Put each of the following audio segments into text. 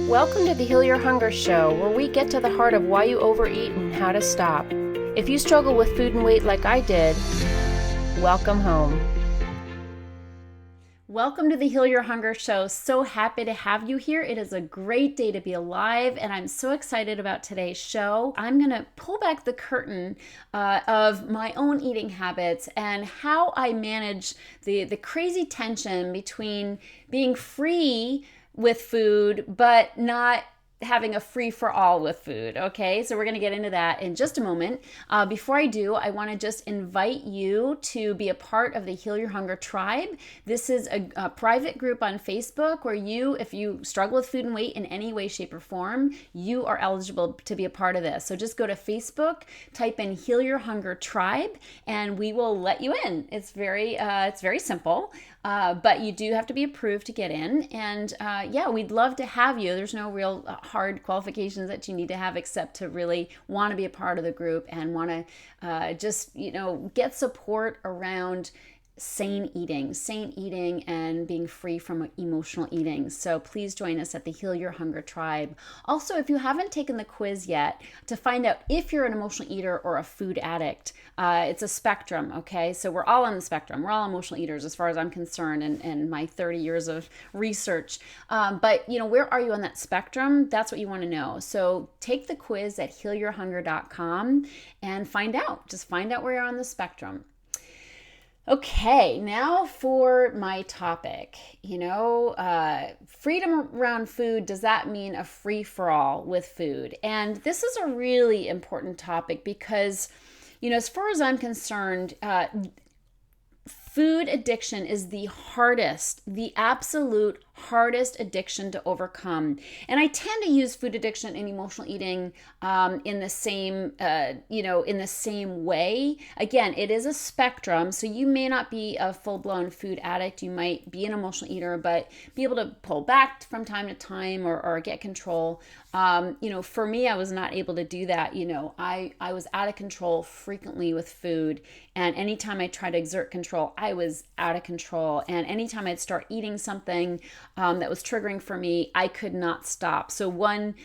Welcome to the Heal Your Hunger Show, where we get to the heart of why you overeat and how to stop. If you struggle with food and weight like I did, welcome home. Welcome to the Heal Your Hunger Show. So happy to have you here. It is a great day to be alive, and I'm so excited about today's show. I'm going to pull back the curtain of my own eating habits and how I manage the crazy tension between being free with food, but not having a free-for-all with food, okay? So we're gonna get into that in just a moment. Before I do, I wanna just invite you to be a part of the Heal Your Hunger tribe. This is a private group on Facebook where if you struggle with food and weight in any way, shape, or form, you are eligible to be a part of this. So just go to Facebook, type in Heal Your Hunger tribe, and we will let you in. It's very simple. But you do have to be approved to get in. And we'd love to have you. There's no real hard qualifications that you need to have except to really want to be a part of the group and want to get support around sane eating and being free from emotional eating. So please join us at the Heal Your Hunger tribe. Also, if you haven't taken the quiz yet to find out if you're an emotional eater or a food addict, it's a spectrum, okay? So we're all on the spectrum. We're all emotional eaters as far as I'm concerned and my 30 years of research. But where are you on that spectrum? That's what you want to know. So take the quiz at healyourhunger.com and find out. Just find out where you're on the spectrum. Okay, now for my topic. Freedom around food, does that mean a free-for-all with food? And this is a really important topic because, as far as I'm concerned, food addiction is the absolute hardest addiction to overcome. And I tend to use food addiction and emotional eating in the same way. Again, it is a spectrum, so you may not be a full-blown food addict. You might be an emotional eater, but be able to pull back from time to time or get control. For me, I was not able to do that. I was out of control frequently with food, and anytime I tried to exert control, I was out of control. And anytime I'd start eating something that was triggering for me, I could not stop. So one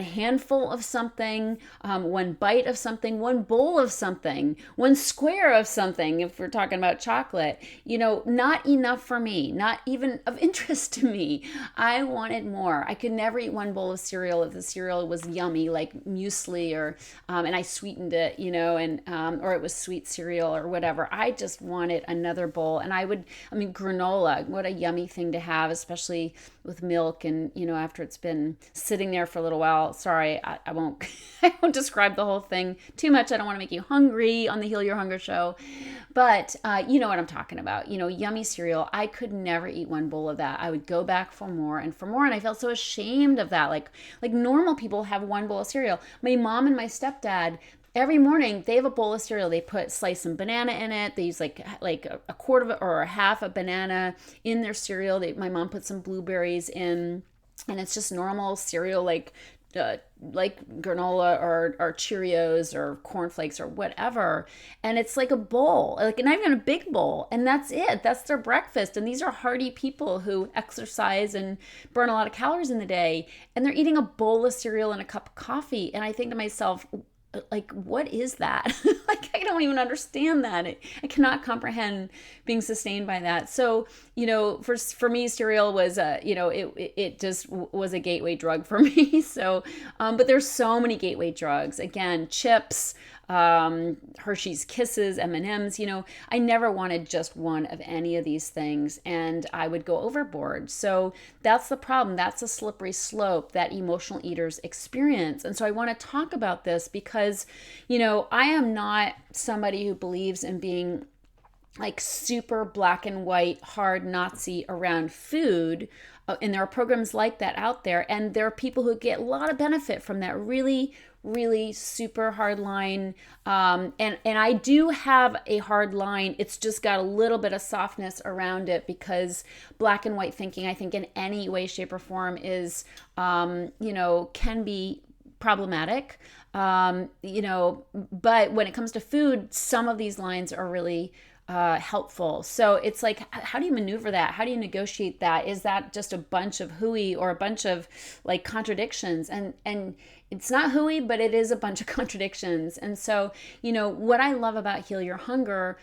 handful of something, one bite of something, one bowl of something, one square of something, if we're talking about chocolate, not enough for me, not even of interest to me. I wanted more. I could never eat one bowl of cereal if the cereal was yummy, like muesli and I sweetened it, or it was sweet cereal or whatever. I just wanted another bowl. And granola, what a yummy thing to have, especially with milk and, after it's been sitting there for a little while. Sorry, I won't I won't describe the whole thing too much. I don't want to make you hungry on the Heal Your Hunger show. But you know what I'm talking about. Yummy cereal. I could never eat one bowl of that. I would go back for more and I felt so ashamed of that. Like normal people have one bowl of cereal. My mom and my stepdad, every morning they have a bowl of cereal. They slice some banana in it. They use like a quarter of it or a half a banana in their cereal. My mom put some blueberries in, and it's just normal cereal like granola or Cheerios or cornflakes or whatever. And it's like a bowl, not even a big bowl. And that's it. That's their breakfast. And these are hardy people who exercise and burn a lot of calories in the day. And they're eating a bowl of cereal and a cup of coffee. And I think to myself, what is that? I don't even understand that. I cannot comprehend being sustained by that. So, for me, cereal was, it just was a gateway drug for me. So, but there's so many gateway drugs. Again, chips, Hershey's Kisses, M&Ms, I never wanted just one of any of these things, and I would go overboard. So that's the problem. That's a slippery slope that emotional eaters experience. And so I want to talk about this because, I am not somebody who believes in being super black and white, hard Nazi around food. And there are programs like that out there. And there are people who get a lot of benefit from that really, really super hard line. And I do have a hard line. It's just got a little bit of softness around it because black and white thinking, I think in any way, shape, or form is, can be problematic. But when it comes to food, some of these lines are really helpful. So it's like, how do you maneuver that? How do you negotiate that? Is that just a bunch of hooey or a bunch of like contradictions? And it's not hooey, but it is a bunch of contradictions. And so, what I love about Heal Your Hunger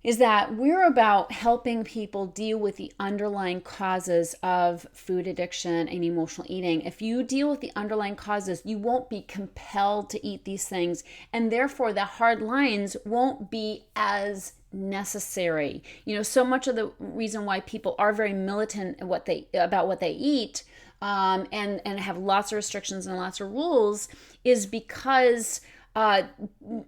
is that we're about helping people deal with the underlying causes of food addiction and emotional eating. If you deal with the underlying causes, you won't be compelled to eat these things, and therefore the hard lines won't be as necessary. So much of the reason why people are very militant about what they eat, and have lots of restrictions and lots of rules, is because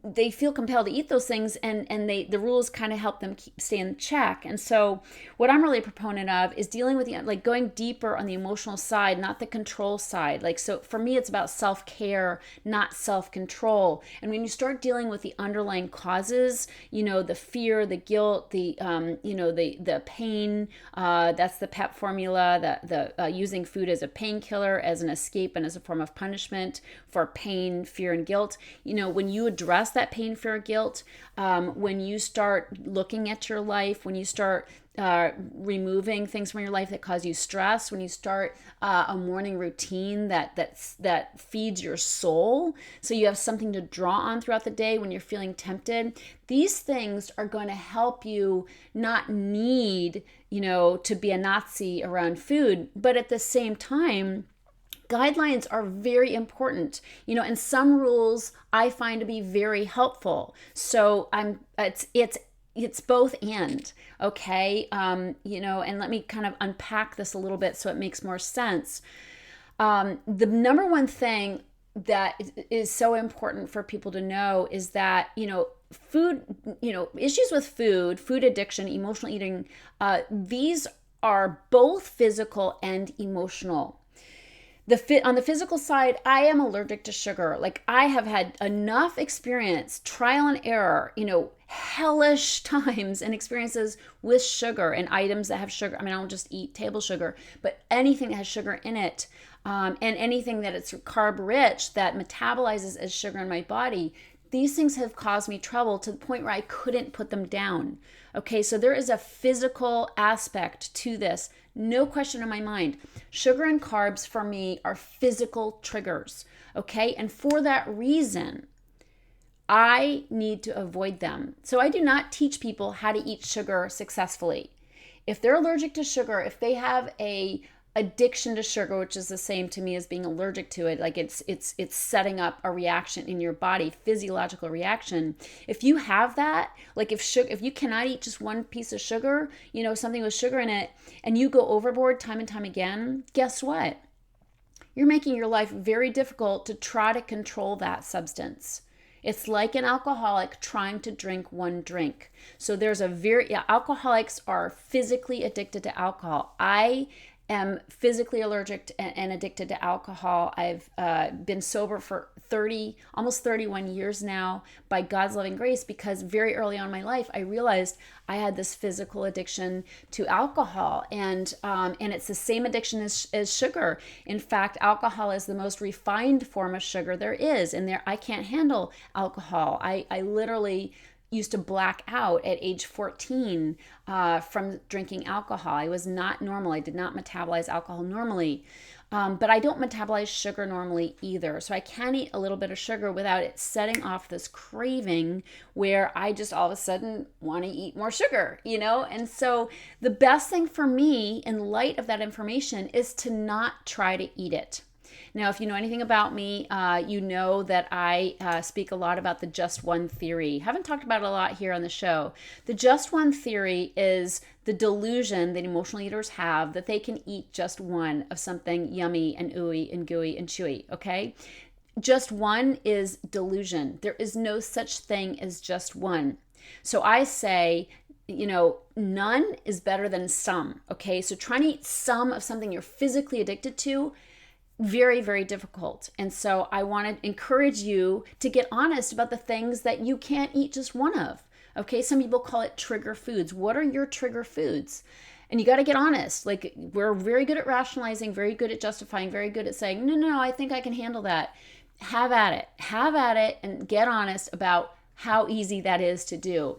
they feel compelled to eat those things, and the rules kind of help them stay in check. And so what I'm really a proponent of is dealing with going deeper on the emotional side, not the control side. So for me, it's about self-care, not self-control. And when you start dealing with the underlying causes, the fear, the guilt, the pain, that's the PEP formula, the using food as a painkiller, as an escape, and as a form of punishment for pain, fear, and guilt. When you address that pain, fear, guilt, when you start looking at your life, when you start removing things from your life that cause you stress, when you start a morning routine that feeds your soul, so you have something to draw on throughout the day when you're feeling tempted, these things are going to help you not need, to be a Nazi around food, but at the same time, guidelines are very important, and some rules I find to be very helpful. So it's both and, okay? And let me kind of unpack this a little bit so it makes more sense. The number one thing that is so important for people to know is that, food, issues with food addiction, emotional eating, these are both physical and emotional. On the physical side, I am allergic to sugar. I have had enough experience, trial and error, hellish times and experiences with sugar and items that have sugar. I don't just eat table sugar, but anything that has sugar in it, and anything that it's carb rich that metabolizes as sugar in my body. These things have caused me trouble to the point where I couldn't put them down. Okay, so there is a physical aspect to this. No question in my mind. Sugar and carbs for me are physical triggers. Okay, and for that reason, I need to avoid them. So I do not teach people how to eat sugar successfully. If they're allergic to sugar, if they have a addiction to sugar, which is the same to me as being allergic to it, it's setting up a reaction in your body, physiological reaction. If you have that, if you cannot eat just one piece of sugar, something with sugar in it, and you go overboard time and time again, guess what? You're making your life very difficult to try to control that substance. It's like an alcoholic trying to drink one drink. So alcoholics are physically addicted to alcohol. I am physically allergic and addicted to alcohol. I've been sober for almost 31 years now by God's loving grace, because very early on in my life, I realized I had this physical addiction to alcohol, and it's the same addiction as sugar. In fact, alcohol is the most refined form of sugar there is, and I can't handle alcohol. I literally used to black out at age 14 from drinking alcohol. I was not normal. I did not metabolize alcohol normally. But I don't metabolize sugar normally either. So I can eat a little bit of sugar without it setting off this craving where I just all of a sudden want to eat more sugar, And so the best thing for me in light of that information is to not try to eat it. Now, if you know anything about me, you know that I speak a lot about the just one theory. Haven't talked about it a lot here on the show. The just one theory is the delusion that emotional eaters have that they can eat just one of something yummy and ooey and gooey and chewy, okay? Just one is delusion. There is no such thing as just one. So I say, none is better than some, okay? So trying to eat some of something you're physically addicted to, very, very difficult. And so I want to encourage you to get honest about the things that you can't eat just one of. Okay, some people call it trigger foods. What are your trigger foods? And you got to get honest. We're very good at rationalizing, very good at justifying, very good at saying, no, I think I can handle that. Have at it and get honest about how easy that is to do,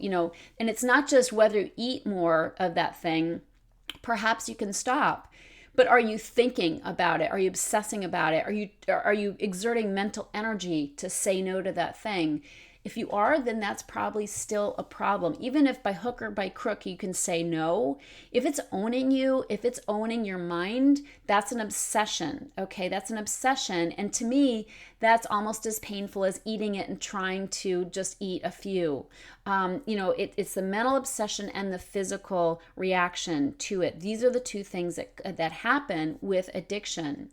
and it's not just whether you eat more of that thing. Perhaps you can stop, but are you thinking about it? Are you obsessing about it? Are you exerting mental energy to say no to that thing? If you are, then that's probably still a problem. Even if by hook or by crook you can say no, if it's owning you, if it's owning your mind, that's an obsession, okay? That's an obsession. And to me, that's almost as painful as eating it and trying to just eat a few. It's the mental obsession and the physical reaction to it. These are the two things that happen with addiction.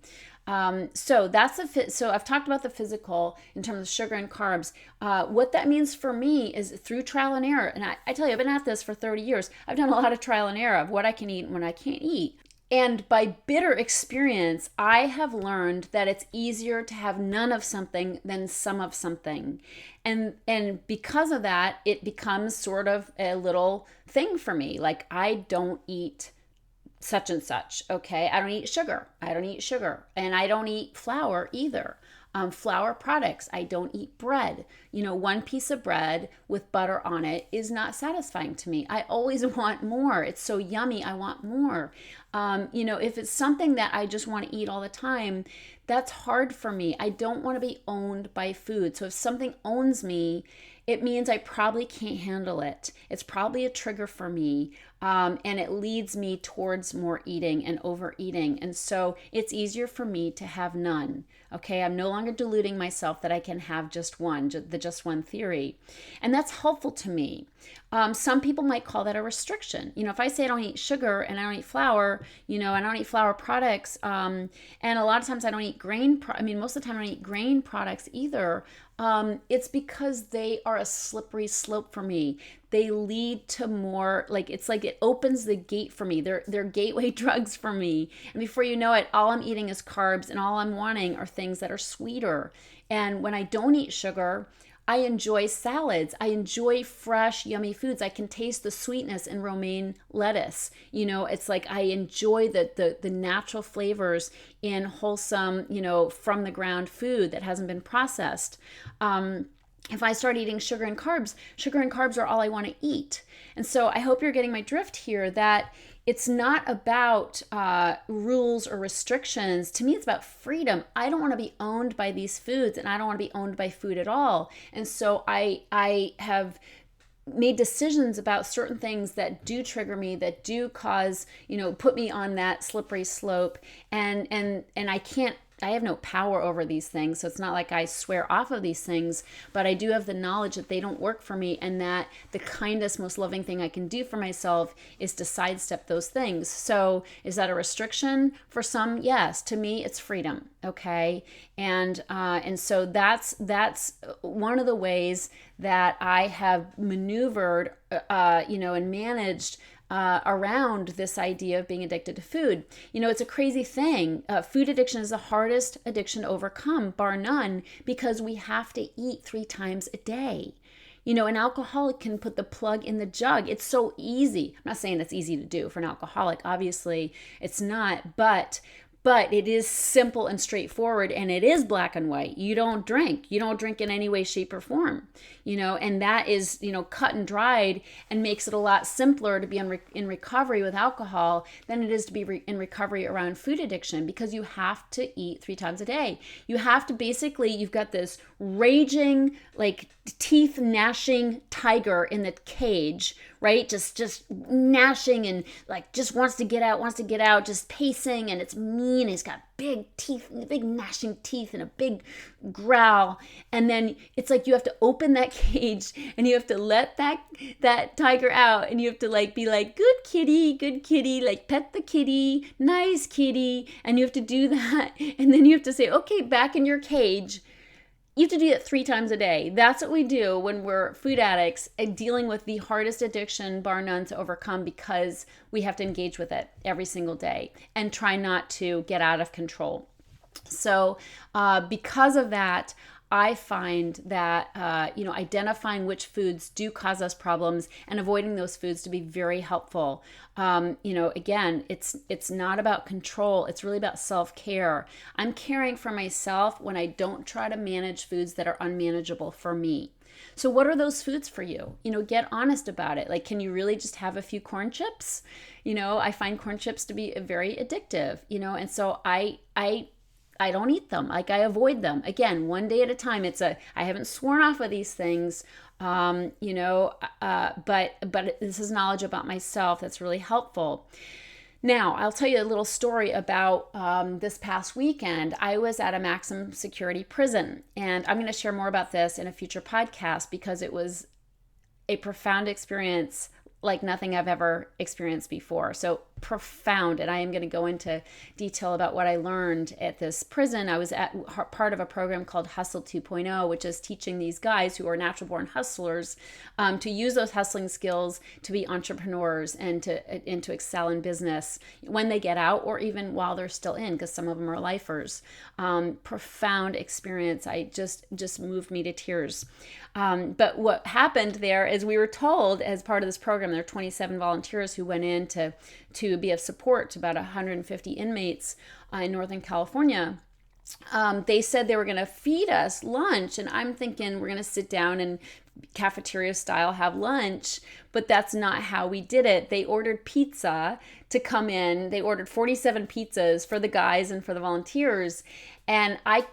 So I've talked about the physical in terms of sugar and carbs. What that means for me is through trial and error. And I tell you, I've been at this for 30 years. I've done a lot of trial and error of what I can eat and what I can't eat. And by bitter experience, I have learned that it's easier to have none of something than some of something. And because of that, it becomes sort of a little thing for me. Like, I don't eat such and such, okay? I don't eat sugar. And I don't eat flour either. Flour products. I don't eat bread. One piece of bread with butter on it is not satisfying to me. I always want more. It's so yummy. I want more. If it's something that I just want to eat all the time, that's hard for me. I don't want to be owned by food. So if something owns me, it means I probably can't handle it. It's probably a trigger for me. And it leads me towards more eating and overeating. And so it's easier for me to have none. Okay, I'm no longer deluding myself that I can have just one, the just one theory. And that's helpful to me. Some people might call that a restriction. If I say I don't eat sugar and I don't eat flour, and I don't eat flour products, and a lot of times I don't eat most of the time I don't eat grain products either. It's because they are a slippery slope for me. They lead to more, it's like it opens the gate for me. They're gateway drugs for me. And before you know it, all I'm eating is carbs and all I'm wanting are things that are sweeter. And when I don't eat sugar, I enjoy salads. I enjoy fresh, yummy foods. I can taste the sweetness in romaine lettuce. It's like I enjoy the natural flavors in wholesome, from the ground food that hasn't been processed. If I start eating sugar and carbs are all I want to eat. And so I hope you're getting my drift here, that it's not about rules or restrictions. To me, it's about freedom. I don't want to be owned by these foods, and I don't want to be owned by food at all. And so I have made decisions about certain things that do trigger me, that do cause, put me on that slippery slope. And I have no power over these things. So it's not like I swear off of these things, but I do have the knowledge that they don't work for me, and that the kindest, most loving thing I can do for myself is to sidestep those things. So is that a restriction? For some, yes. To me, it's freedom. Okay. And so that's one of the ways that I have maneuvered, and managed around this idea of being addicted to food. It's a crazy thing. Food addiction is the hardest addiction to overcome, bar none, because we have to eat 3 times a day. An alcoholic can put the plug in the jug. It's so easy. I'm not saying it's easy to do for an alcoholic. Obviously, it's not, but it is simple and straightforward, and it is black and white. You don't drink in any way, shape, or form, and that is, cut and dried, and makes it a lot simpler to be in recovery with alcohol than it is to be in recovery around food addiction, because you have to eat 3 times a day. You have to you've got this raging, teeth gnashing tiger in the cage, right? Just gnashing and just wants to get out, just pacing, and it's mean. It's got big teeth, big gnashing teeth, and a big growl. And then it's like you have to open that cage and you have to let that tiger out, and you have to be like, good kitty, pet the kitty, nice kitty. And you have to do that. And then you have to say, okay, back in your cage. You have to do it 3 times a day. That's what we do when we're food addicts and dealing with the hardest addiction, bar none, to overcome, because we have to engage with it every single day and try not to get out of control. So because of that, I find that, identifying which foods do cause us problems and avoiding those foods to be very helpful. Again, it's not about control. It's really about self-care. I'm caring for myself when I don't try to manage foods that are unmanageable for me. So what are those foods for you? Get honest about it. Like, can you really just have a few corn chips? I find corn chips to be very addictive, and so I don't eat them. Like, I avoid them. Again, one day at a time. I haven't sworn off of these things, but this is knowledge about myself that's really helpful. Now, I'll tell you a little story about this past weekend. I was at a maximum security prison, and I'm going to share more about this in a future podcast because it was a profound experience like nothing I've ever experienced before. So profound. And I am going to go into detail about what I learned at this prison. I was at part of a program called Hustle 2.0, which is teaching these guys who are natural born hustlers to use those hustling skills to be entrepreneurs and to excel in business when they get out or even while they're still in, because some of them are lifers. Profound experience. I just moved me to tears. But what happened there is we were told as part of this program, there are 27 volunteers who went in to be of support to about 150 inmates in Northern California. They said they were going to feed us lunch, and I'm thinking we're going to sit down and cafeteria style have lunch, but that's not how we did it. They ordered pizza to come in. They ordered 47 pizzas for the guys and for the volunteers, and I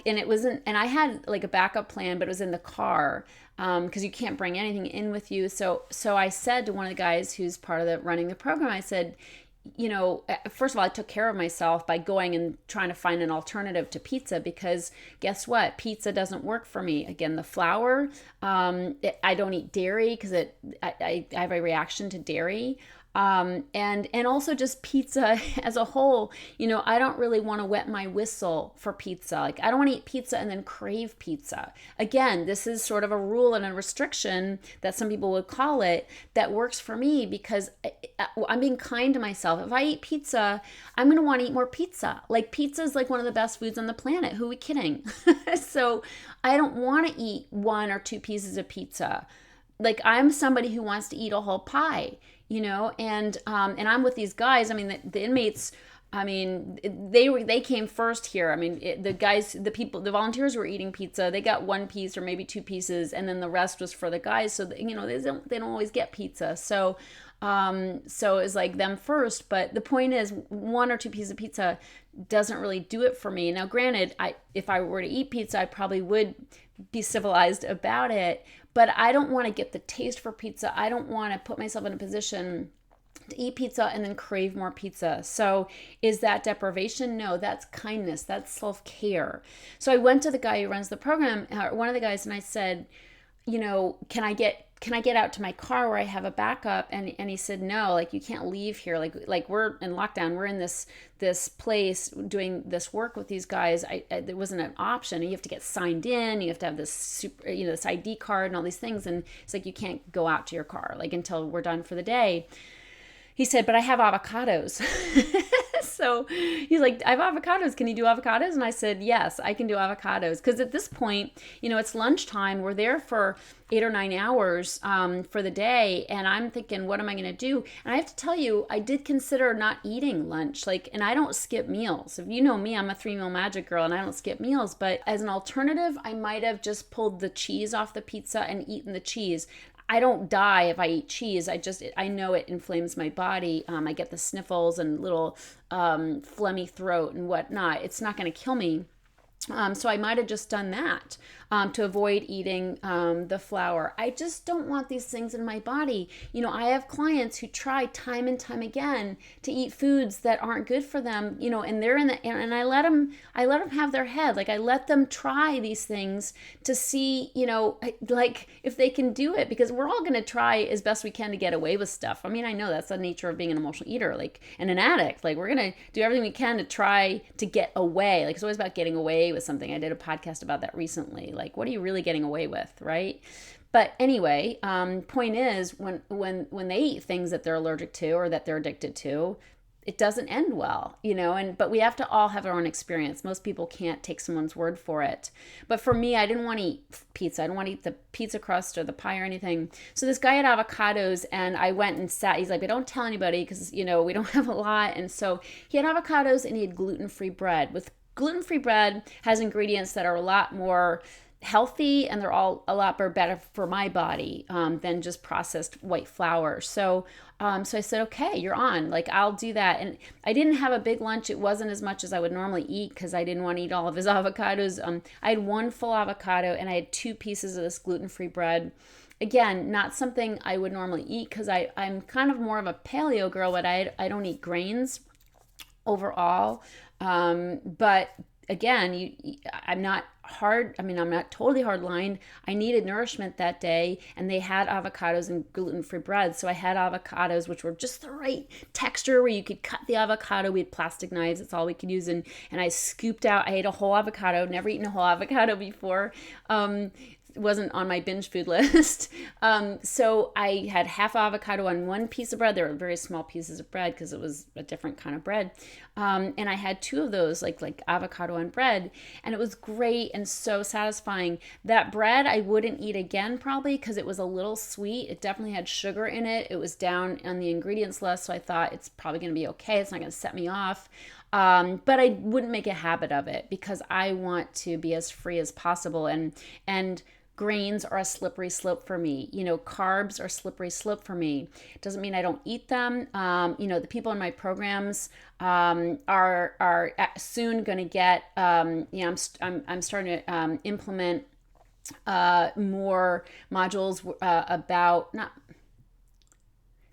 had like a backup plan, but it was in the car because you can't bring anything in with you. So I said to one of the guys who's part of running the program, I said, first of all, I took care of myself by going and trying to find an alternative to pizza, because guess what? Pizza doesn't work for me. Again, the flour, I don't eat dairy because I have a reaction to dairy. And also just pizza as a whole, I don't really want to wet my whistle for pizza. Like, I don't want to eat pizza and then crave pizza. Again, this is sort of a rule and a restriction that some people would call it that works for me because I'm being kind to myself. If I eat pizza, I'm going to want to eat more pizza. Like, pizza is like one of the best foods on the planet. Who are we kidding? So I don't want to eat 1 or 2 pieces of pizza. Like, I'm somebody who wants to eat a whole pie. And I'm with these guys. I mean, the inmates, they came first here. The volunteers were eating pizza. They got 1 piece or maybe 2 pieces, and then the rest was for the guys. So, they don't always get pizza. So it's like them first. But the point is, 1 or 2 pieces of pizza doesn't really do it for me. Now, granted, if I were to eat pizza, I probably would be civilized about it. But I don't want to get the taste for pizza. I don't want to put myself in a position to eat pizza and then crave more pizza. So is that deprivation? No, that's kindness. That's self-care. So I went to the guy who runs the program, one of the guys, and I said, can I get out to my car where I have a backup? And he said, no, like, you can't leave here. Like we're in lockdown. We're in this place doing this work with these guys. There wasn't an option. You have to get signed in. You have to have this this ID card and all these things. And it's like, you can't go out to your car like until we're done for the day. He said, but I have avocados. So he's like, I have avocados. Can you do avocados? And I said, yes, I can do avocados. Because at this point, it's lunchtime. We're there for 8 or 9 hours for the day. And I'm thinking, what am I going to do? And I have to tell you, I did consider not eating lunch. And I don't skip meals. If you know me, I'm a 3-meal magic girl and I don't skip meals. But as an alternative, I might have just pulled the cheese off the pizza and eaten the cheese. I don't die if I eat cheese. I know it inflames my body. I get the sniffles and little phlegmy throat and whatnot. It's not going to kill me. So I might have just done that to avoid eating the flour. I just don't want these things in my body. I have clients who try time and time again to eat foods that aren't good for them, and they're and I let them have their head. Like, I let them try these things to see, like, if they can do it, because we're all going to try as best we can to get away with stuff. I know that's the nature of being an emotional eater, and an addict. Like, we're going to do everything we can to try to get away. Like, it's always about getting away with something. I did a podcast about that recently. Like, what are you really getting away with, right? But anyway, point is, when they eat things that they're allergic to or that they're addicted to, it doesn't end well, but we have to all have our own experience. Most people can't take someone's word for it. But for me, I didn't want to eat pizza. I didn't want to eat the pizza crust or the pie or anything. So this guy had avocados, and I went and sat. He's like, but don't tell anybody because, we don't have a lot. And so he had avocados and he had gluten-free bread. Gluten-free bread has ingredients that are a lot more healthy, and they're all a lot better for my body than just processed white flour. So I said, okay, you're on. Like, I'll do that. And I didn't have a big lunch. It wasn't as much as I would normally eat because I didn't want to eat all of his avocados. I had one full avocado and I had 2 pieces of this gluten-free bread. Again, not something I would normally eat because I'm kind of more of a paleo girl, but I don't eat grains overall. But again, I'm not hard. I mean, I'm not totally hard lined. I needed nourishment that day, and they had avocados and gluten-free bread. So I had avocados, which were just the right texture where you could cut the avocado. We had plastic knives. That's all we could use. And I scooped out, I ate a whole avocado, never eaten a whole avocado before. It wasn't on my binge food list. So I had half avocado on one piece of bread. They were very small pieces of bread because it was a different kind of bread. And I had 2 of those, like avocado on bread. And it was great and so satisfying. That bread I wouldn't eat again probably because it was a little sweet. It definitely had sugar in it. It was down on the ingredients list. So I thought it's probably going to be okay. It's not going to set me off. But I wouldn't make a habit of it because I want to be as free as possible. And grains are a slippery slope for me. Carbs are a slippery slope for me. It doesn't mean I don't eat them. The people in my programs are soon going to get. I'm starting to implement more modules about not.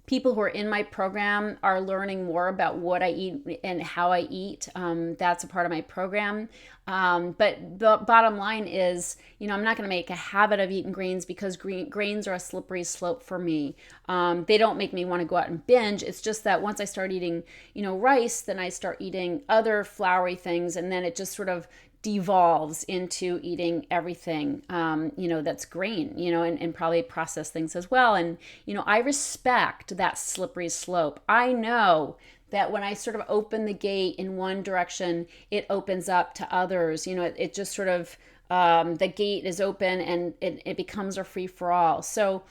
People who are in my program are learning more about what I eat and how I eat. That's a part of my program. But the bottom line is, I'm not going to make a habit of eating grains because grains are a slippery slope for me. They don't make me want to go out and binge. It's just that once I start eating, rice, then I start eating other floury things, and then it just sort of devolves into eating everything, that's grain, and probably processed things as well. And, I respect that slippery slope. I know that when I sort of open the gate in one direction, it opens up to others. It just sort of, the gate is open and it becomes a free for all. So,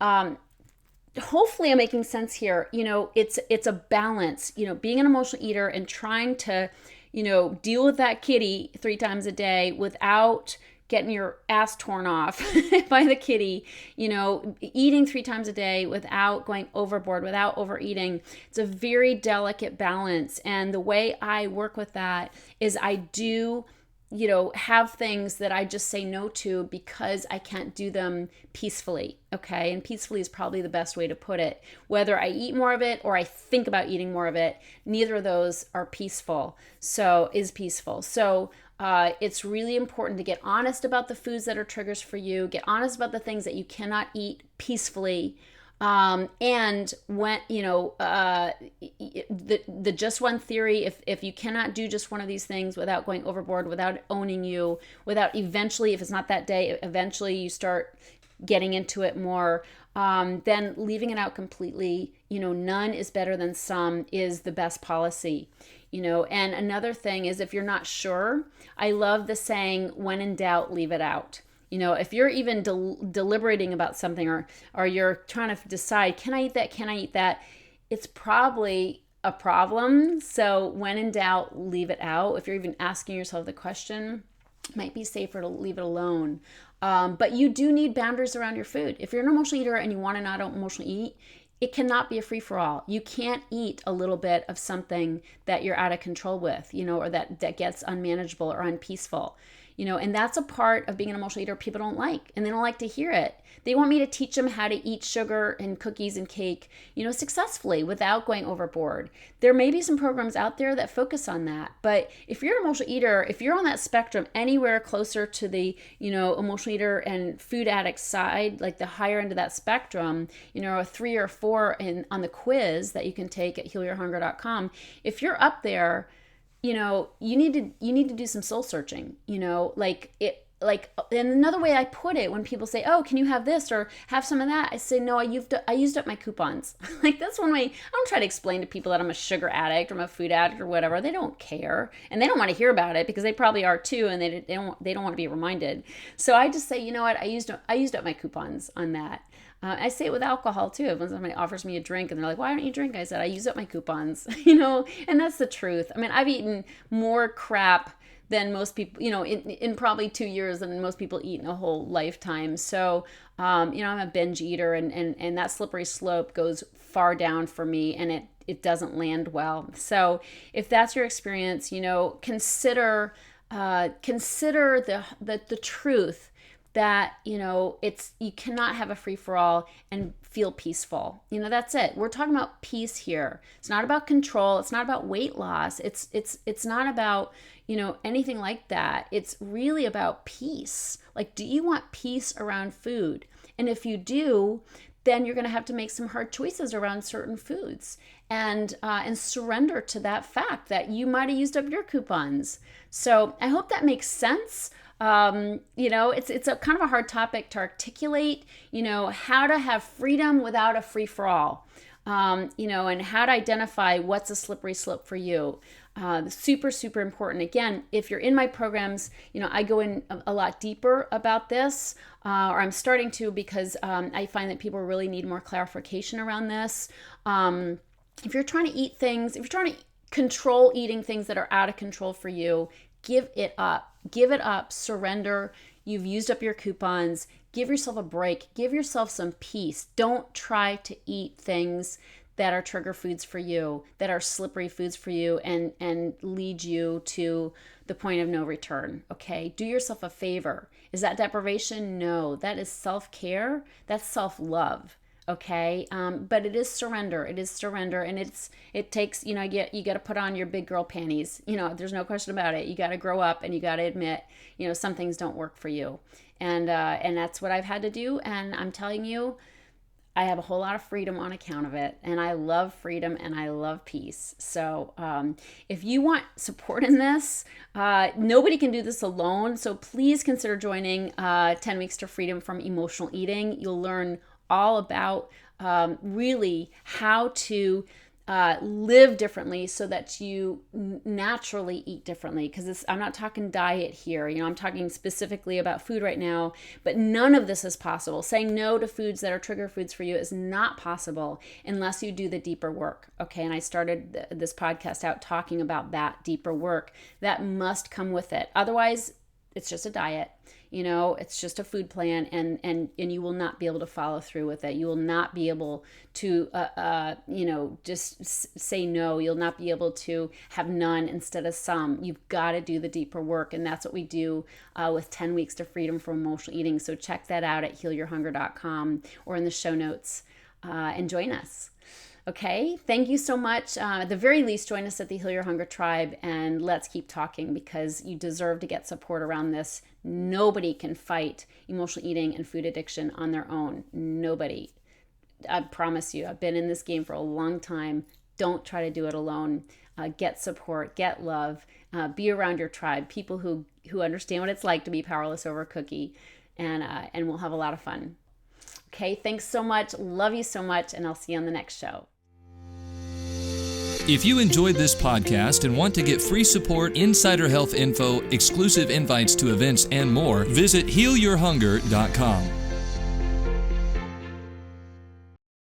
hopefully I'm making sense here. It's a balance, being an emotional eater and trying to, deal with that kitty 3 times a day without getting your ass torn off by the kitty, eating 3 times a day without going overboard, without overeating. It's a very delicate balance. And the way I work with that is I do have things that I just say no to because I can't do them peacefully, okay? And peacefully is probably the best way to put it. Whether I eat more of it or I think about eating more of it, neither of those are peaceful. So it's really important to get honest about the foods that are triggers for you, get honest about the things that you cannot eat peacefully. And when, the just one theory, if you cannot do just one of these things without going overboard, without owning you, without eventually, if it's not that day, eventually you start getting into it more, then leaving it out completely, none is better than some is the best policy. And another thing is if you're not sure, I love the saying, when in doubt, leave it out. If you're even deliberating about something or you're trying to decide, can I eat that? Can I eat that? It's probably a problem. So when in doubt, leave it out. If you're even asking yourself the question, it might be safer to leave it alone. But you do need boundaries around your food. If you're an emotional eater and you want to not emotionally eat, it cannot be a free-for-all. You can't eat a little bit of something that you're out of control with, or that gets unmanageable or unpeaceful. And that's a part of being an emotional eater people don't like, and they don't like to hear it. They want me to teach them how to eat sugar and cookies and cake, successfully without going overboard. There may be some programs out there that focus on that, but if you're an emotional eater, if you're on that spectrum anywhere closer to the, emotional eater and food addict side, like the higher end of that spectrum, a 3 or 4 on the quiz that you can take at healyourhunger.com, if you're up there, you need to do some soul searching, and another way I put it, when people say, oh, can you have this or have some of that? I say, no, I used up my coupons. That's one way. I don't try to explain to people that I'm a sugar addict or I'm a food addict or whatever. They don't care. And they don't want to hear about it because they probably are too. And they don't want to be reminded. So I just say, you know what? I used up my coupons on that. I say it with alcohol too. When somebody offers me a drink and they're like, why don't you drink? I said, I use up my coupons, and that's the truth. I mean, I've eaten more crap than most people, in probably 2 years than most people eat in a whole lifetime. So, I'm a binge eater, and that slippery slope goes far down for me, and it doesn't land well. So if that's your experience, consider the truth that, you cannot have a free-for-all and feel peaceful. That's it. We're talking about peace here. It's not about control. It's not about weight loss. It's not about, anything like that. It's really about peace. Like, do you want peace around food? And if you do, then you're going to have to make some hard choices around certain foods and surrender to that fact that you might have used up your coupons. So I hope that makes sense. It's a kind of a hard topic to articulate, how to have freedom without a free-for-all, and how to identify what's a slippery slope for you. Super, super important. Again, if you're in my programs, I go in a lot deeper about this, or I'm starting to, because I find that people really need more clarification around this. If you're trying to eat things, if you're trying to control eating things that are out of control for you, give it up. Give it up. Surrender. You've used up your coupons. Give yourself a break. Give yourself some peace. Don't try to eat things that are trigger foods for you, that are slippery foods for you, and lead you to the point of no return, okay? Do yourself a favor. Is that deprivation? No, that is self-care. That's self-love, okay? But it is surrender. It is surrender, and it takes, you got to put on your big girl panties. There's no question about it. You got to grow up, and you got to admit, some things don't work for you, and that's what I've had to do. And I'm telling you, I have a whole lot of freedom on account of it, and I love freedom and I love peace. So if you want support in this, nobody can do this alone. So please consider joining 10 Weeks to Freedom from Emotional Eating. You'll learn all about really how to live differently so that you naturally eat differently. Because I'm not talking diet here. I'm talking specifically about food right now, but none of this is possible. Saying no to foods that are trigger foods for you is not possible unless you do the deeper work. Okay. And I started this podcast out talking about that deeper work that must come with it. Otherwise, it's just a diet. It's just a food plan, and you will not be able to follow through with it. You will not be able to, just say no. You'll not be able to have none instead of some. You've got to do the deeper work, and that's what we do with 10 Weeks to Freedom from Emotional Eating. So check that out at healyourhunger.com or in the show notes, and join us. Okay, thank you so much. At the very least, join us at the Heal Your Hunger Tribe, and let's keep talking, because you deserve to get support around this. Nobody can fight emotional eating and food addiction on their own. Nobody. I promise you, I've been in this game for a long time. Don't try to do it alone. Get support, get love, be around your tribe, people who understand what it's like to be powerless over a cookie, and we'll have a lot of fun. Okay, thanks so much. Love you so much, and I'll see you on the next show. If you enjoyed this podcast and want to get free support, insider health info, exclusive invites to events, and more, visit healyourhunger.com.